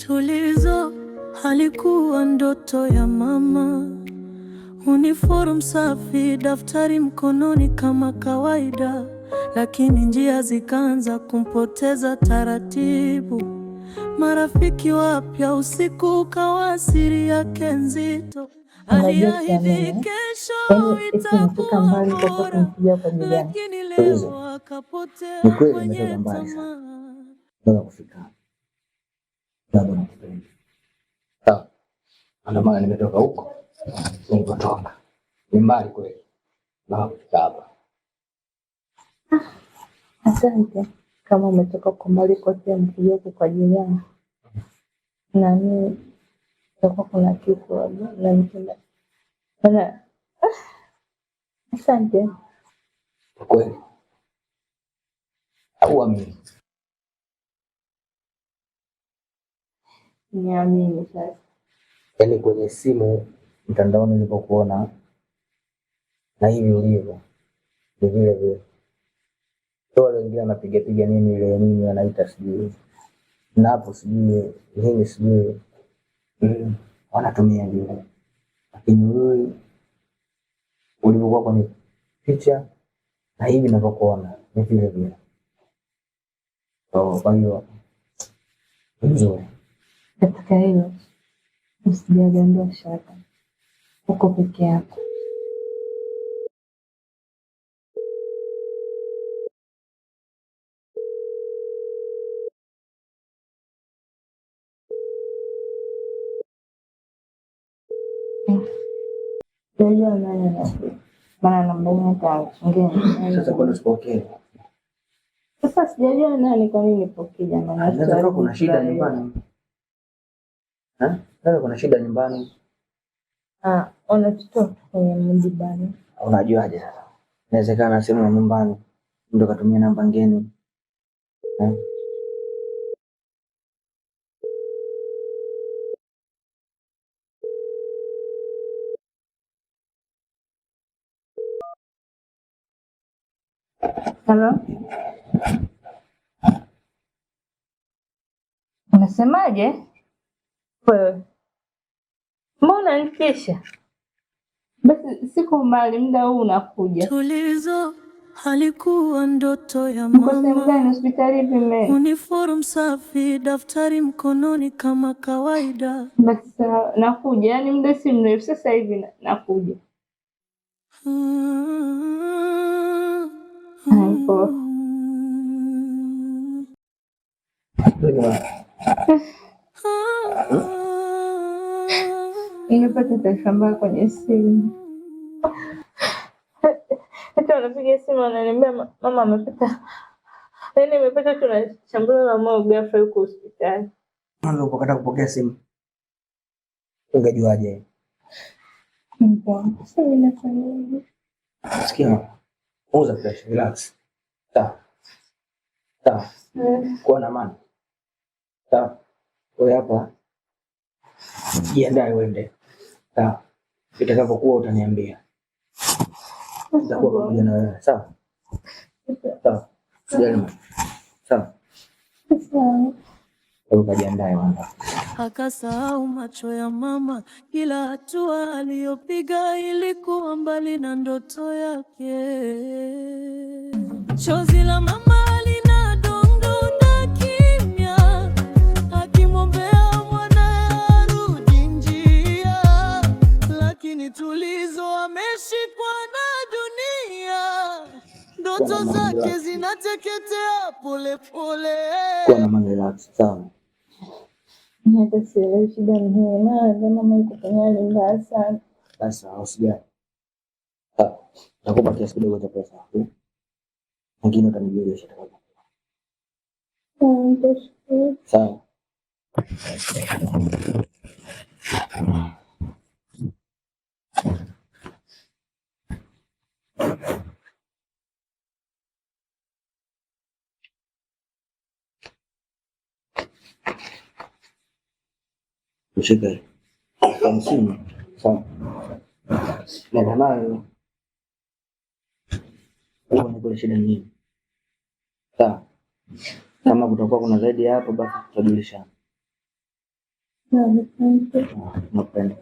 Tulizo halikuwa ndoto ya mama. Uniform safi, daftari mkononi kama kawaida, lakini njia zikaanza kumpoteza taratibu. Marafiki wapya, usiku ukawa siri yake nzito. Aliahidi kesho itakuwa bora, lakini leo akapotea kwenye tamaa. Ndio maana nimetoka huko nilipotoka. Ni mbali kweli. Hapa. Asante. Kama umetoka kwa mbali kote mpigie kwa ajili yangu. Na mimi nitakuwa kuna kitu na mtenda. Asante. Kwa kweli. Au amini. Niamini sasa. Yaani kwenye simu mtandaoni nilipokuona na hivi ulivyo ni vile vile. Wale wengine anapiga nini ile nini anaita sijui. Na hapo sijui nini sijui. Wanatumia ndio. Lakini wewe ulivyokuwa kwenye picha na hivi ninavyokuona ni vile vile. Kwa hiyo nzuri. Katika hilo usijali, shaka. Uko peke yako. Ndio maana nambeni ngeni. Sasa kwa usipokee. Sasa sijajua nani kwa nini nipokee jamani. Sasa kuna shida nyumbani. Sasa kuna shida nyumbani. Unatutoa kwenye mjibani. Unajuaje sasa? Inawezekana simu ya nyumbani ndio katumia namba ngeni. Hello? Unasemaje? Wewe. Mbona nifikisha? Basi siku mbali, muda huu unakuja. Tulizo halikuwa ndoto ya mama. Uko sehemu gani? Hospitali vipi? Uniform safi, daftari mkononi kama kawaida. Basi nakuja, yaani muda si mrefu sasa hivi nakuja. Hapo. Nimepata taarifa mbaya kwenye simu. Hata wanapiga simu wananiambia mama amepata. Yaani nimepata tunashambuliwa na moyo ghafla huko hospitali. Mwanzo ukakata kupokea simu. Ungejuaje? Sasa ninafanya. Sikia. Uza fresh, relax. Sawa. Kuwa na amani. Sawa. Wewe hapa. Jiandae uende. Sawa. Itakapokuwa utaniambia. Nitakuwa pamoja na wewe. Sawa. Sawa. Sijali. Sawa. Sawa. Ukajiandae wanda. Akasahau macho ya mama, kila hatua aliyopiga ilikuwa mbali na ndoto yake. Chozi la mama linadondoka kimya, akimwombea mwanae arudi njia, lakini Tulizo ameshikwa na dunia, ndoto zake zinateketea pole pole. Kwa na relax, sawa. Hata sielewi shida ni nini, maana mama yuko kwenye hali mbaya sana. Sasa usijali. Nakupa kiasi kidogo cha pesa. Mwingine utanijulia shida. Sawa. Ushike. Kamsimu. Sawa. Nenda nayo. Kuna shida nyingi. Sawa. Kama kutakuwa kuna zaidi hapo basi tutajulishana. Nakupenda.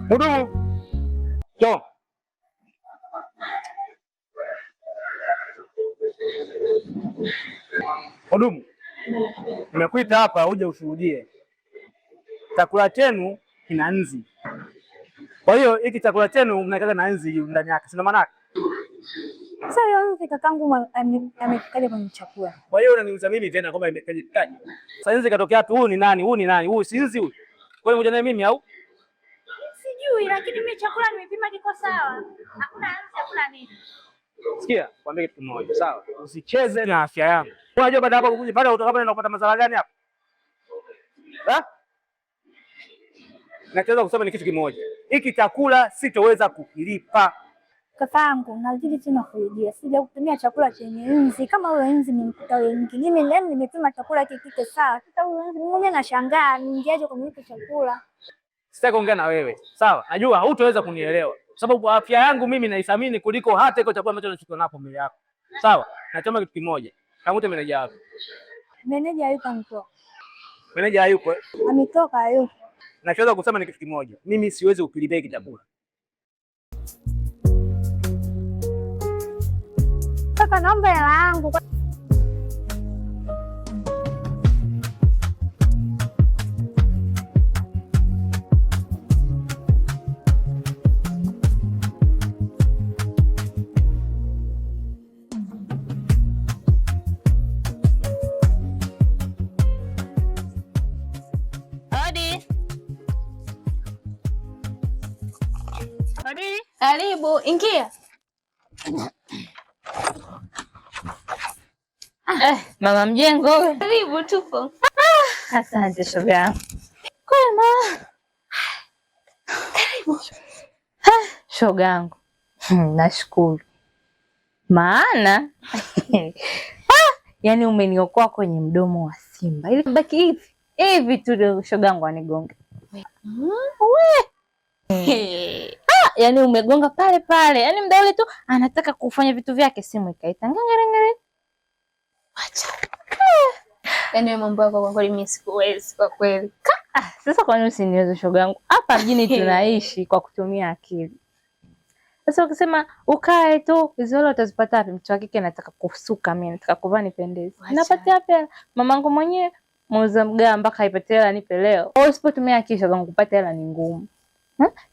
Mhudumu, njoo. Mhudumu, nimekuita hapa uje ushuhudie. Chakula chenu kina nzi. Kwa hiyo hiki chakula chenu mnakaga na nzi ndani yake. Sina maana. Sasa leo nzi kakangu amekaja kwenye chakula. Kwa hiyo unaniuliza mimi tena kwamba imekaje? Sasa nzi katokea tu, huyu ni nani? Huyu ni nani? Huyu si nzi huyu. Kwa hiyo ngoja naye mimi au? Sijui, lakini mimi chakula nimepima kiko sawa. Hakuna nzi, hakuna nini. Sikia, kwambie kitu kimoja, sawa? Usicheze na afya yangu. Unajua baada hapo kukuja pale utakapoenda kupata madhara gani hapa? Nachoweza kusema ni kitu kimoja. Hiki chakula sitoweza kukilipa. Kakaangu, nazidi tena kurudia. Sija kutumia chakula chenye nzi. Kama ule nzi nimkuta wengi. Mimi leo nimepima chakula kiko sawa. Sasa mmoja nashangaa, ningeaje kumlipa chakula. Sitaki kuongea na wewe. Sawa? Najua hutaweza kunielewa. Sababu afya yangu mimi naithamini kuliko hata iko chakula ambacho unachukua napo mbele yako. Sawa? Nachoma kitu kimoja. Kamute meneja wako. Meneja hayupo ametoka. Meneja hayupo? Ametoka hayupo. Nachoweza kusema ni kitu kimoja. Mimi siwezi kukilipia hiki chakula. Kaka, naomba hela yangu. Hadi. Karibu, ingia. Mama mjengo. Karibu, tupo. Asante shoga. Kwema. Karibu. Shoga yangu. Nashukuru. Maana yani umeniokoa kwenye mdomo wa simba. Ili baki hivi. Hivi tu shoga yangu anigonge. Yani umegonga pale pale. Yani mda ule tu anataka kufanya vitu vyake, simu ikaita ngangere. Acha. Yani mambo yako kwa kweli mimi sikuwezi kwa kweli. Sasa kwa nini usiniweze shoga yangu? Hapa mjini tunaishi kwa kutumia akili. Sasa ukisema ukae tu, hizo leo utazipata wapi? Mtu wa kike anataka kusuka, mimi nataka kuvaa nipendeze. Napata wapi? Mamangu mwenyewe muuza mgaa mpaka aipate hela nipe leo. Au usipotumia akili shoga yangu kupata hela ni ngumu.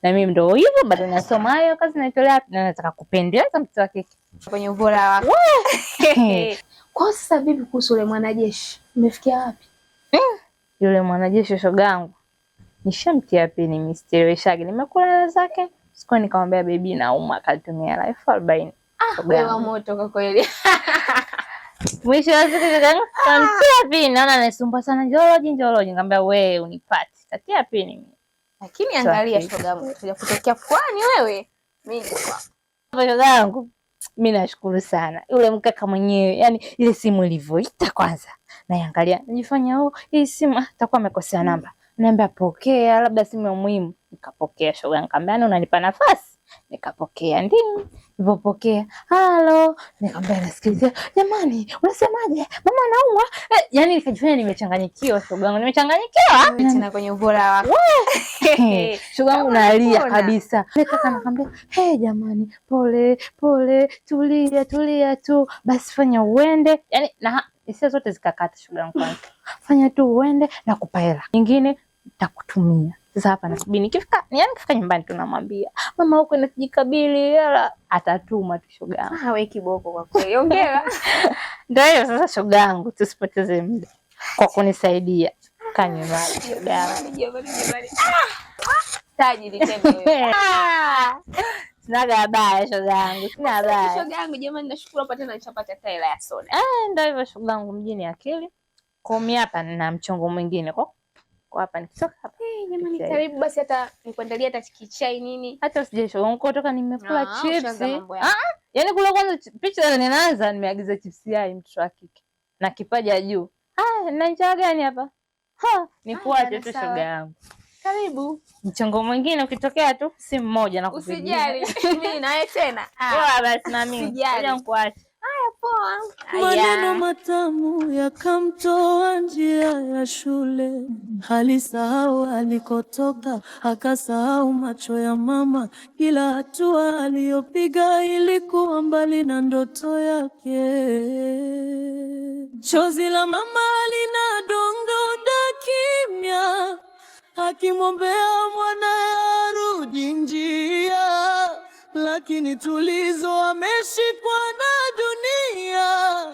Na mimi ndo hivyo bado nasoma hayo kazi naitolea na nataka kupendeza mtu wa kike. Kwenye ubora wako. Kwa sasa vipi kuhusu yule mwanajeshi? Umefikia wapi? Yule mwanajeshi shoga yangu. Nishamtia pini misteriweshage. Nimekula hela zake. Siku nikamwambia baby nauma akatumia hela 40. Wewe moto kwa kweli. Mwisho wa siku nikamtia pini naona anasumbua sana njoroji. Nikamwambia wewe unipate. Tatia pini mimi. Lakini angalia shoga yangu, kuja kutokea pwani wewe. Mimi kwa shoga yangu, mimi nashukuru sana. Yule mkaka mwenyewe, yani ile simu ilivyoita kwanza. Naangalia, nijifanya hii simu atakuwa amekosea namba. Naambia pokea, labda simu ya muhimu. Nikapokea shoga yangu, nikamwambia unanipa nafasi. Nikapokea, ndio. Nilipopokea, halo, nikamwambia nasikiliza, jamani, unasemaje? Mama anaumwa. Yaani nikajifanya nimechanganyikiwa, shoga yangu, nimechanganyikiwa. Tena kwenye ubora wako. Shoga yangu nalia kabisa. Kaka nakwambia, jamani, pole, pole, tulia tu. Basi fanya uende. Yaani na hisia zote zikakata shoga yangu kwanza. Fanya tu uende na kupa hela. Nyingine nitakutumia. Sasa hapa nasubiri nikifika nyumbani tunamwambia mama huko inajikabili hela atatuma tu shoga yangu. Wewe kiboko kwa kweli. Hongera. Ndio hiyo sasa shoga yangu, tusipoteze muda kwa kunisaidia. Kanywe maji shoga yangu. Jamani. Taji liteme. Sina habari shoga yangu. Sina habari. Shoga yangu jamani, nashukuru hapa tena nishapata hela ya soda. Ndio hivyo shoga yangu, mjini akili. Kwa mimi hapa nina mchongo mwingine kwa hapa nikitoka hapa. Jamani karibu basi, hata nikuandalia hata chikichai nini. Hata usijisho kutoka nimekula chips. Yaani kula kwanza picha ninaanza nimeagiza chips yai mtoto wa kike. Na kipaja juu. Na njaa gani hapa? Nikuache tu shoga yangu. Karibu. Mchongo mwingine ukitokea tu simu moja na kupigia. Usijali. Mimi naye tena. Poa basi na mimi. Ngoja nikuache. Poa. Maneno matamu yakamtoa njia ya shule, alisahau alikotoka, akasahau macho ya mama. Kila hatua aliyopiga ilikuwa mbali na ndoto yake. Chozi la mama linadondoka kimya, akimwombea mwanae arudi njia, lakini Tulizo ameshikwa na dunia,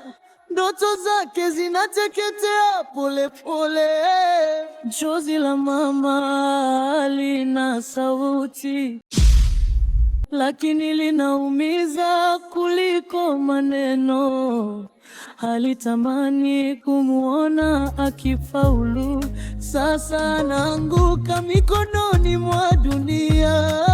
ndoto zake zinateketea pole pole. Chozi la mama lina sauti, lakini linaumiza kuliko maneno. Alitamani kumuona akifaulu, sasa anaanguka mikononi mwa dunia.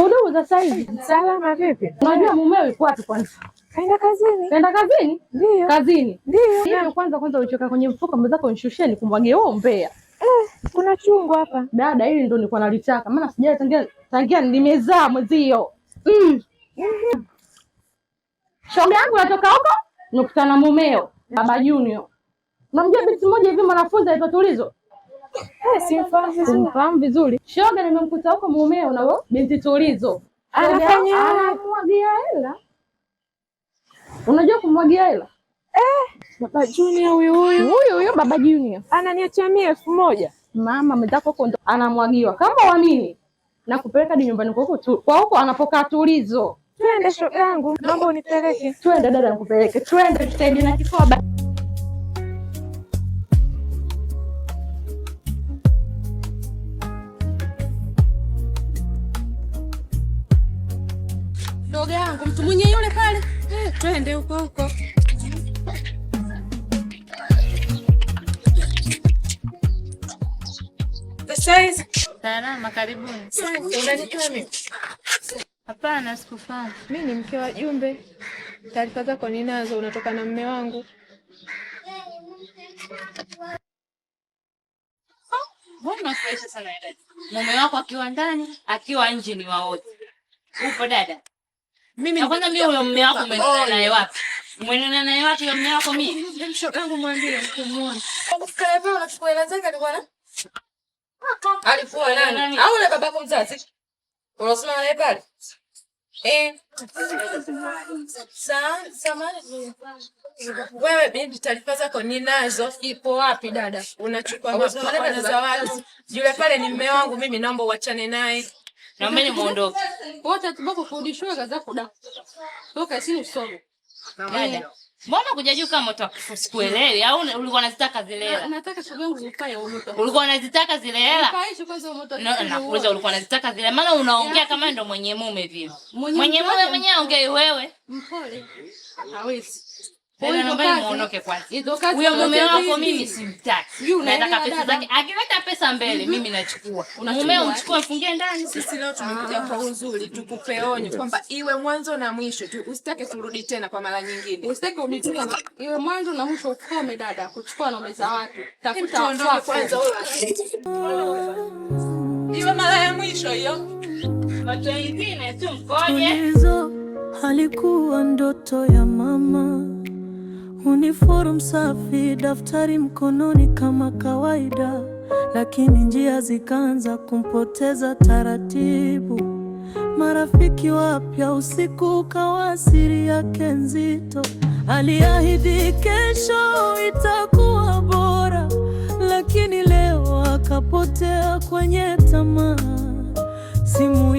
Udugu za saizi. Salama vipi? Unajua mumeo yuko wapi kwanza? Kaenda kazini. Kaenda kazini? Ndio. Kazini? Ndio. Hiyo kwanza ulichoka kwenye mfuko mwenzako nishusheni kumwagie wewe umbea. Kuna chungu hapa. Dada, hili ndo nilikuwa nalitaka. Maana sijai tangia nimezaa mwezio. Shoga yangu natoka huko, nimekutana na mumeo, Baba Junior. Unamjua binti mmoja hivi mwanafunzi anaitwa Tulizo? Simfahamu vizuri. Shoga nimemkuta huko mumeo na binti Tulizo. Anamwagia hela. Unajua kumwagia hela? Baba Junior huyu Baba Junior. ananiachia 1,000. Mama mtako huko ndo anamwagiwa. Kama uamini na kupeleka hadi nyumbani kwa huko anapokaa Tulizo. Twende shoga yangu, naomba unipeleke. Twende dada, nikupeleke. Twende tusaidie na kikoba. Shoga yangu, mtu mwenye yule pale. Twende huko. Size. Salama, karibuni. Unanijua mimi? Hapana, sikufahamu. Mimi ni mke wa Jumbe. Taarifa zako ninazo, unatoka na mume wangu. Mbona fresh sana dada? Mume wako akiwa ndani, akiwa nje ni waote. Upo dada? Mimi kwanza mimi huyo mume wako umeona naye wapi? Umeona naye wapi huyo mume wako mimi? Shoga yangu mwambie mkumuone. Kalepo unachukua hela zake alikuwa na? Alikuwa nani? Au na babako mzazi? Unasema naye pale? Samahani. Wewe binti, taarifa zako ninazo. Ipo wapi dada? Unachukua mapana za watu. Yule pale ni mume wangu mimi, naomba uachane naye. Naomba ni muondoke. Wote tubako kurudishwa kaza kuda. Toka si usome. Dada. Mbona kuja juu kama moto sikuelewi au ulikuwa unazitaka zile hela? Nataka shoga yangu nikae moto. Ulikuwa unazitaka zile hela? Kaisha kwanza moto. Nakuuliza ulikuwa unazitaka zile, maana unaongea kama ndo mwenye mume vile. Mwenye mume mwenyewe ongea wewe. Mpole. Hawezi. Naomba muondoke kwanza. Huyo mume wako mimi simtaki. Nataka pesa zake. Akileta pesa mbele mimi nachukua. Mumeo mchukue mfungie ndani. Sisi leo tumekuja kwa uzuri tukupe onyo kwamba iwe mwanzo na mwisho tu. Usitake kurudi tena kwa mara nyingine. Usitake kurudi tena. Iwe mwanzo na mwisho ukome dada kuchukua nome za watu. Tafuta watu kwanza iwe mara ya mwisho hiyo. Watu wengine tu mkoje. Halikuwa ndoto ya mama. Uniform safi, daftari mkononi kama kawaida, lakini njia zikaanza kumpoteza taratibu. Marafiki wapya, usiku ukawa siri yake nzito. Aliahidi kesho itakuwa bora, lakini leo akapotea kwenye tamaa. Simu